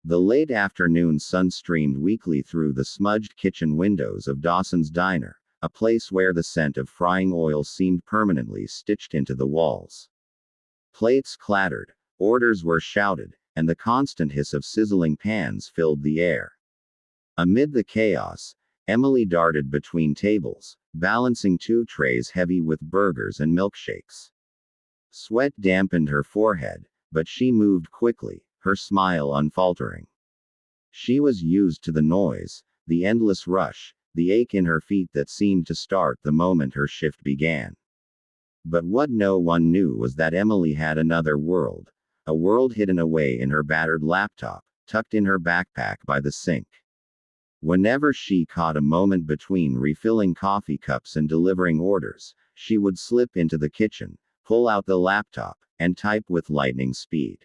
The late afternoon sun streamed weakly through the smudged kitchen windows of Dawson's Diner, a place where the scent of frying oil seemed permanently stitched into the walls. Plates clattered, orders were shouted, and the constant hiss of sizzling pans filled the air. Amid the chaos, Emily darted between tables, balancing two trays heavy with burgers and milkshakes. Sweat dampened her forehead, but she moved quickly, her smile unfaltering. She was used to the noise, the endless rush, the ache in her feet that seemed to start the moment her shift began. But what no one knew was that Emily had another world, a world hidden away in her battered laptop, tucked in her backpack by the sink. Whenever she caught a moment between refilling coffee cups and delivering orders, she would slip into the kitchen, pull out the laptop, and type with lightning speed.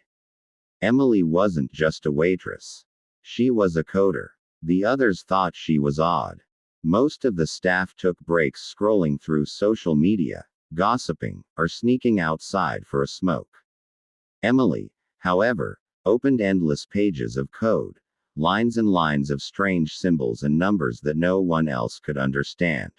Emily wasn't just a waitress. She was a coder. The others thought she was odd. Most of the staff took breaks scrolling through social media, gossiping, or sneaking outside for a smoke. Emily, however, opened endless pages of code, lines and lines of strange symbols and numbers that no one else could understand.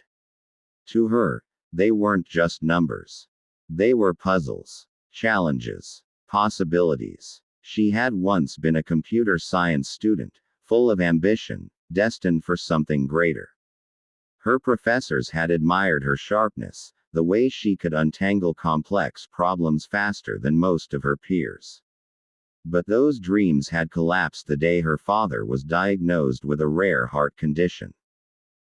To her, they weren't just numbers. They were puzzles, challenges, possibilities. She had once been a computer science student, full of ambition, destined for something greater. Her professors had admired her sharpness, the way she could untangle complex problems faster than most of her peers. But those dreams had collapsed the day her father was diagnosed with a rare heart condition.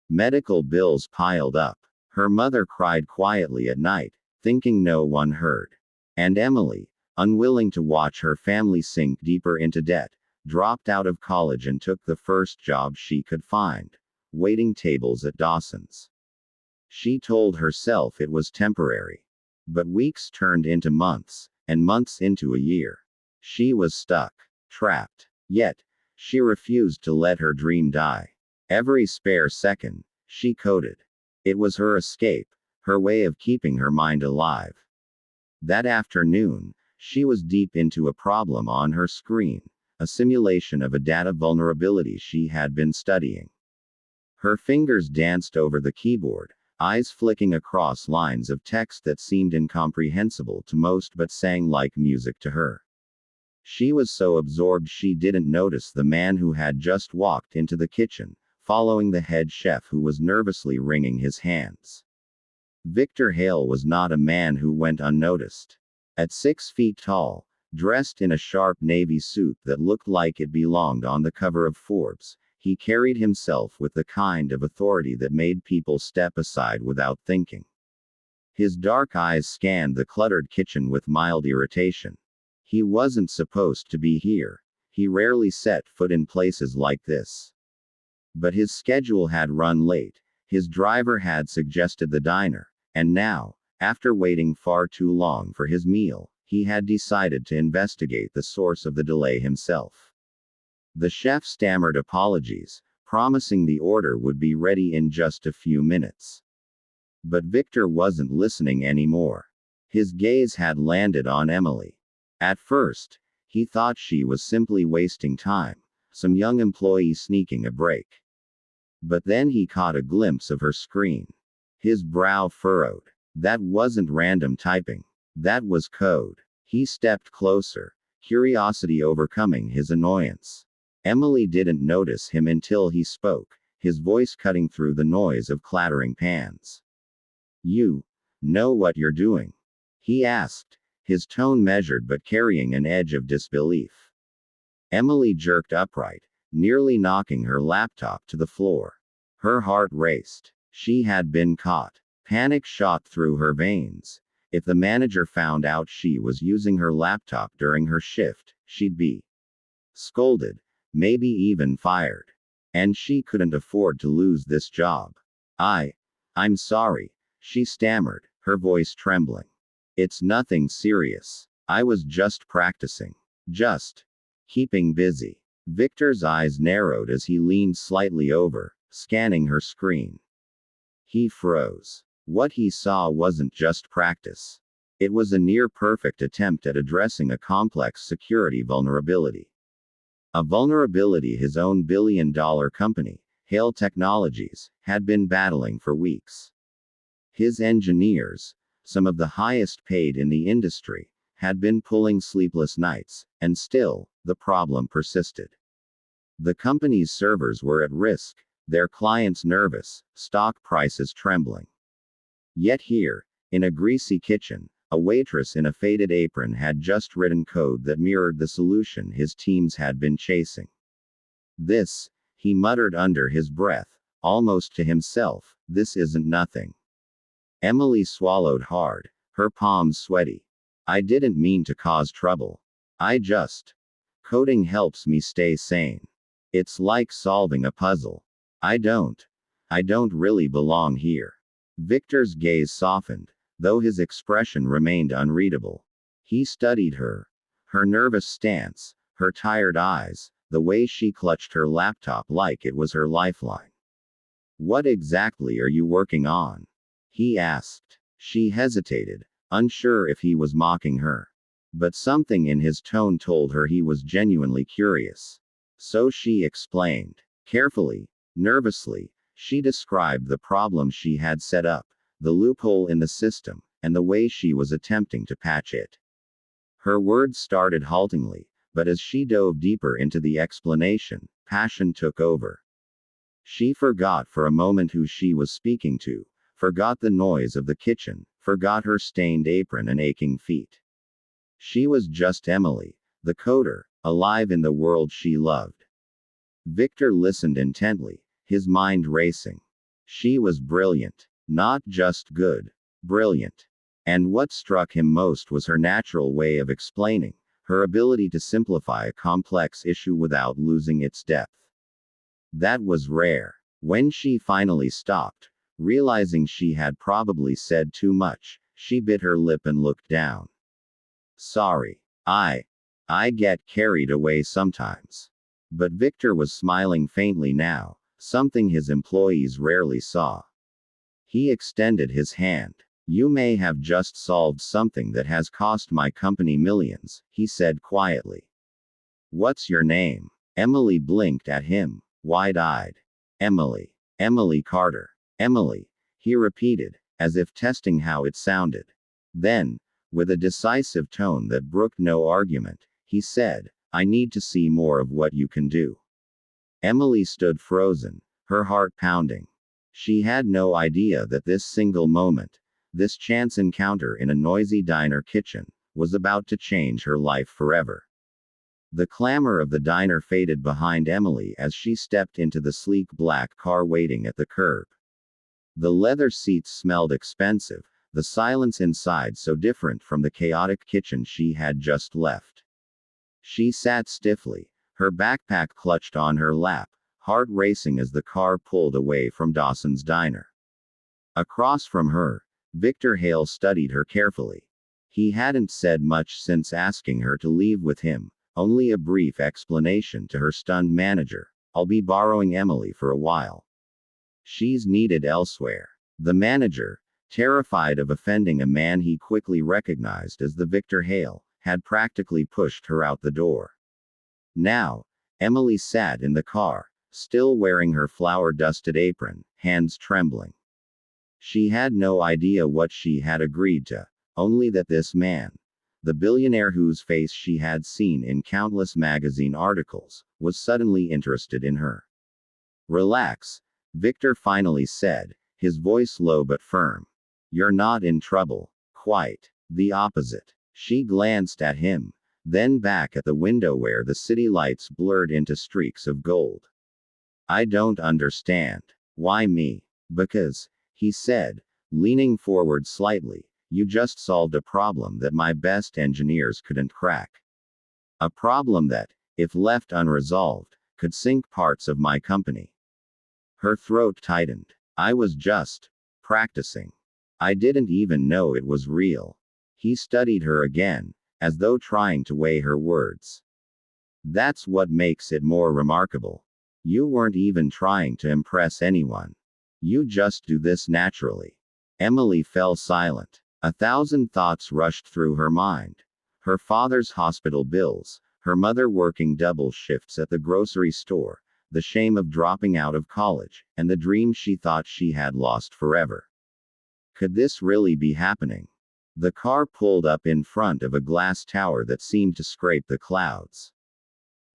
Medical bills piled up. Her mother cried quietly at night, thinking no one heard. And Emily, unwilling to watch her family sink deeper into debt, dropped out of college and took the first job she could find, waiting tables at Dawson's. She told herself it was temporary. But weeks turned into months, and months into a year. She was stuck, trapped. Yet, she refused to let her dream die. Every spare second, she coded. It was her escape, her way of keeping her mind alive. That afternoon, she was deep into a problem on her screen, a simulation of a data vulnerability she had been studying. Her fingers danced over the keyboard, eyes flicking across lines of text that seemed incomprehensible to most but sang like music to her. She was so absorbed she didn't notice the man who had just walked into the kitchen, following the head chef who was nervously wringing his hands. Victor Hale was not a man who went unnoticed. At 6 feet tall, dressed in a sharp navy suit that looked like it belonged on the cover of Forbes, he carried himself with the kind of authority that made people step aside without thinking. His dark eyes scanned the cluttered kitchen with mild irritation. He wasn't supposed to be here. He rarely set foot in places like this. But his schedule had run late, his driver had suggested the diner, and now, after waiting far too long for his meal, he had decided to investigate the source of the delay himself. The chef stammered apologies, promising the order would be ready in just a few minutes. But Victor wasn't listening anymore. His gaze had landed on Emily. At first, he thought she was simply wasting time, some young employee sneaking a break. But then he caught a glimpse of her screen. His brow furrowed. That wasn't random typing. That was code. He stepped closer, curiosity overcoming his annoyance. Emily didn't notice him until he spoke, his voice cutting through the noise of clattering pans. "You know what you're doing?" he asked, his tone measured but carrying an edge of disbelief. Emily jerked upright, nearly knocking her laptop to the floor. Her heart raced. She had been caught. Panic shot through her veins. If the manager found out she was using her laptop during her shift, she'd be scolded, maybe even fired. And she couldn't afford to lose this job. I'm sorry, she stammered, her voice trembling. "It's nothing serious. I was just practicing. Just keeping busy." Victor's eyes narrowed as he leaned slightly over, scanning her screen. He froze. What he saw wasn't just practice. It was a near-perfect attempt at addressing a complex security vulnerability. A vulnerability his own billion-dollar company, Hale Technologies, had been battling for weeks. His engineers, some of the highest paid in the industry, had been pulling sleepless nights, and still, the problem persisted. The company's servers were at risk, their clients nervous, stock prices trembling. Yet here, in a greasy kitchen, a waitress in a faded apron had just written code that mirrored the solution his teams had been chasing. This, he muttered under his breath, almost to himself, this isn't nothing. Emily swallowed hard, her palms sweaty. I didn't mean to cause trouble. Coding helps me stay sane. It's like solving a puzzle. I don't really belong here. Victor's gaze softened, though his expression remained unreadable. He studied her. Her nervous stance, her tired eyes, the way she clutched her laptop like it was her lifeline. What exactly are you working on? He asked. She hesitated, unsure if he was mocking her. But something in his tone told her he was genuinely curious. So she explained. Carefully, nervously, she described the problem she had set up, the loophole in the system, and the way she was attempting to patch it. Her words started haltingly, but as she dove deeper into the explanation, passion took over. She forgot for a moment who she was speaking to, forgot the noise of the kitchen, forgot her stained apron and aching feet. She was just Emily, the coder, alive in the world she loved. Victor listened intently, his mind racing. She was brilliant. Not just good. Brilliant. And what struck him most was her natural way of explaining, her ability to simplify a complex issue without losing its depth. That was rare. When she finally stopped, realizing she had probably said too much, she bit her lip and looked down. Sorry. I get carried away sometimes. But Victor was smiling faintly now, something his employees rarely saw. He extended his hand. You may have just solved something that has cost my company millions, he said quietly. What's your name? Emily blinked at him, wide-eyed. Emily. Emily Carter. Emily, he repeated, as if testing how it sounded. Then, with a decisive tone that brooked no argument, he said, I need to see more of what you can do. Emily stood frozen, her heart pounding. She had no idea that this single moment, this chance encounter in a noisy diner kitchen, was about to change her life forever. The clamor of the diner faded behind Emily as she stepped into the sleek black car waiting at the curb. The leather seats smelled expensive, the silence inside so different from the chaotic kitchen she had just left. She sat stiffly, her backpack clutched on her lap, heart racing as the car pulled away from Dawson's diner. Across from her, Victor Hale studied her carefully. He hadn't said much since asking her to leave with him, only a brief explanation to her stunned manager, I'll be borrowing Emily for a while. She's needed elsewhere. The manager, terrified of offending a man he quickly recognized as the Victor Hale, had practically pushed her out the door. Now, Emily sat in the car, still wearing her flour-dusted apron, hands trembling. She had no idea what she had agreed to, only that this man, the billionaire whose face she had seen in countless magazine articles, was suddenly interested in her. Relax, Victor finally said, his voice low but firm. You're not in trouble. Quite the opposite. She glanced at him, then back at the window where the city lights blurred into streaks of gold. I don't understand. Why me? Because, he said, leaning forward slightly, you just solved a problem that my best engineers couldn't crack. A problem that, if left unresolved, could sink parts of my company. Her throat tightened. I was just practicing. I didn't even know it was real. He studied her again, as though trying to weigh her words. That's what makes it more remarkable. You weren't even trying to impress anyone. You just do this naturally. Emily fell silent. 1,000 thoughts rushed through her mind. Her father's hospital bills, her mother working double shifts at the grocery store, the shame of dropping out of college, and the dream she thought she had lost forever. Could this really be happening? The car pulled up in front of a glass tower that seemed to scrape the clouds.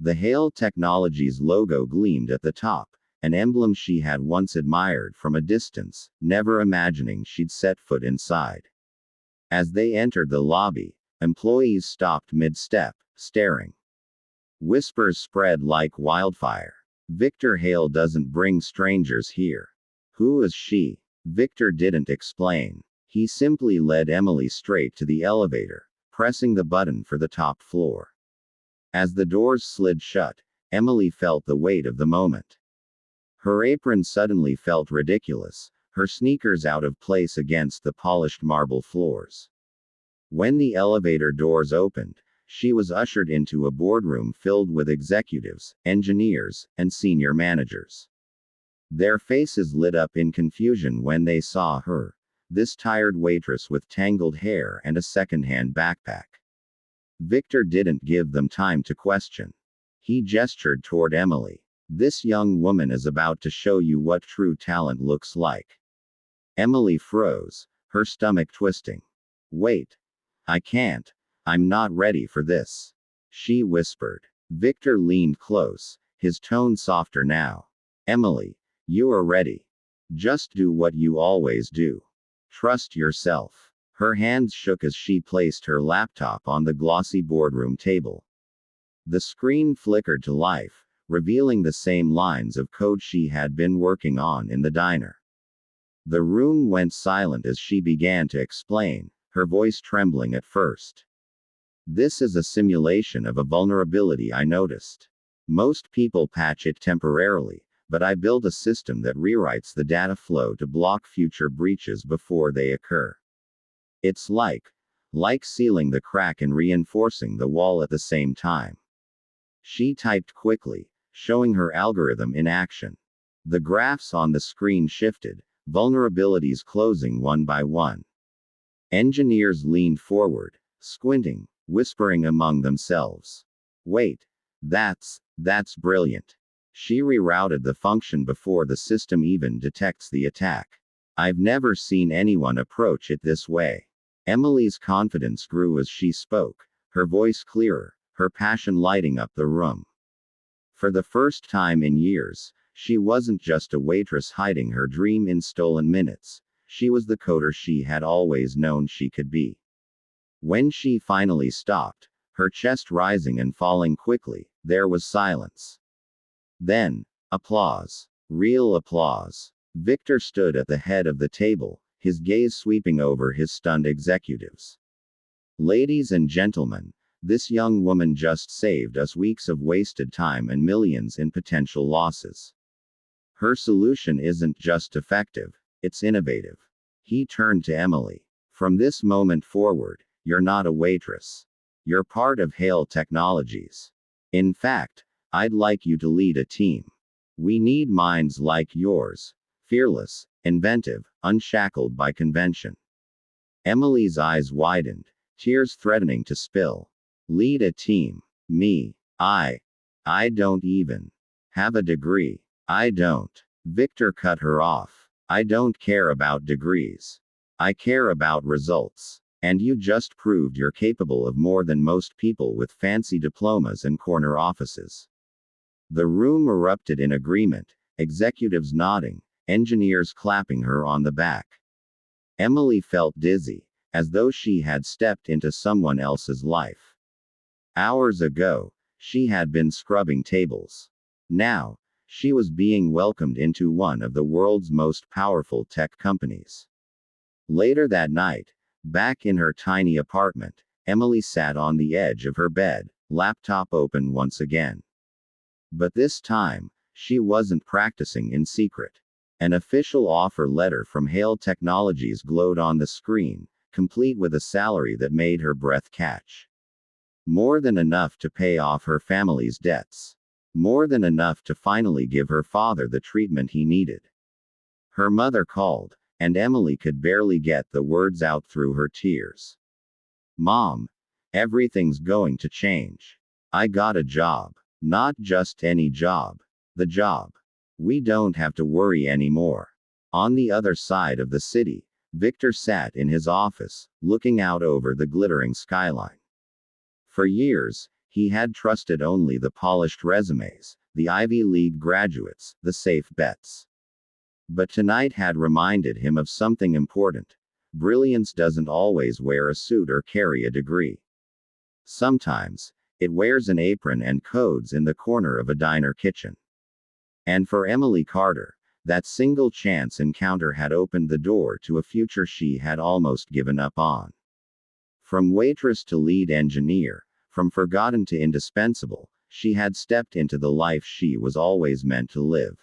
The Hale Technologies logo gleamed at the top, an emblem she had once admired from a distance, never imagining she'd set foot inside. As they entered the lobby, employees stopped mid-step, staring. Whispers spread like wildfire. Victor Hale doesn't bring strangers here. Who is she? Victor didn't explain. He simply led Emily straight to the elevator, pressing the button for the top floor. As the doors slid shut, Emily felt the weight of the moment. Her apron suddenly felt ridiculous, her sneakers out of place against the polished marble floors. When the elevator doors opened, she was ushered into a boardroom filled with executives, engineers, and senior managers. Their faces lit up in confusion when they saw her, this tired waitress with tangled hair and a second-hand backpack. Victor didn't give them time to question. He gestured toward Emily. This young woman is about to show you what true talent looks like. Emily froze, her stomach twisting. Wait. I can't. I'm not ready for this. She whispered. Victor leaned close, his tone softer now. Emily, you are ready. Just do what you always do. Trust yourself. Her hands shook as she placed her laptop on the glossy boardroom table. The screen flickered to life, revealing the same lines of code she had been working on in the diner. The room went silent as she began to explain, her voice trembling at first. This is a simulation of a vulnerability I noticed. Most people patch it temporarily, but I build a system that rewrites the data flow to block future breaches before they occur. It's like sealing the crack and reinforcing the wall at the same time. She typed quickly, showing her algorithm in action. The graphs on the screen shifted, vulnerabilities closing one by one. Engineers leaned forward, squinting, whispering among themselves. Wait. That's brilliant. She rerouted the function before the system even detects the attack. I've never seen anyone approach it this way. Emily's confidence grew as she spoke, her voice clearer, her passion lighting up the room. For the first time in years, she wasn't just a waitress hiding her dream in stolen minutes. She was the coder she had always known she could be. When she finally stopped, her chest rising and falling quickly, there was silence. Then, applause. Real applause. Victor stood at the head of the table, his gaze sweeping over his stunned executives. Ladies and gentlemen, this young woman just saved us weeks of wasted time and millions in potential losses. Her solution isn't just effective, it's innovative. He turned to Emily. From this moment forward, you're not a waitress. You're part of Hale Technologies. In fact, I'd like you to lead a team. We need minds like yours. Fearless, inventive, unshackled by convention. Emily's eyes widened, tears threatening to spill. Lead a team. Me. I don't even have a degree. I don't. Victor cut her off. I don't care about degrees. I care about results. And you just proved you're capable of more than most people with fancy diplomas and corner offices. The room erupted in agreement, executives nodding, engineers clapping her on the back. Emily felt dizzy, as though she had stepped into someone else's life. Hours ago, she had been scrubbing tables. Now, she was being welcomed into one of the world's most powerful tech companies. Later that night, back in her tiny apartment, Emily sat on the edge of her bed, laptop open once again. But this time, she wasn't practicing in secret. An official offer letter from Hale Technologies glowed on the screen, complete with a salary that made her breath catch. More than enough to pay off her family's debts. More than enough to finally give her father the treatment he needed. Her mother called, and Emily could barely get the words out through her tears. Mom, everything's going to change. I got a job. Not just any job. The job. We don't have to worry anymore. On the other side of the city, Victor sat in his office, looking out over the glittering skyline. For years, he had trusted only the polished resumes, the Ivy League graduates, the safe bets. But tonight had reminded him of something important. Brilliance doesn't always wear a suit or carry a degree. Sometimes, it wears an apron and codes in the corner of a diner kitchen. And for Emily Carter, that single chance encounter had opened the door to a future she had almost given up on. From waitress to lead engineer, from forgotten to indispensable, she had stepped into the life she was always meant to live.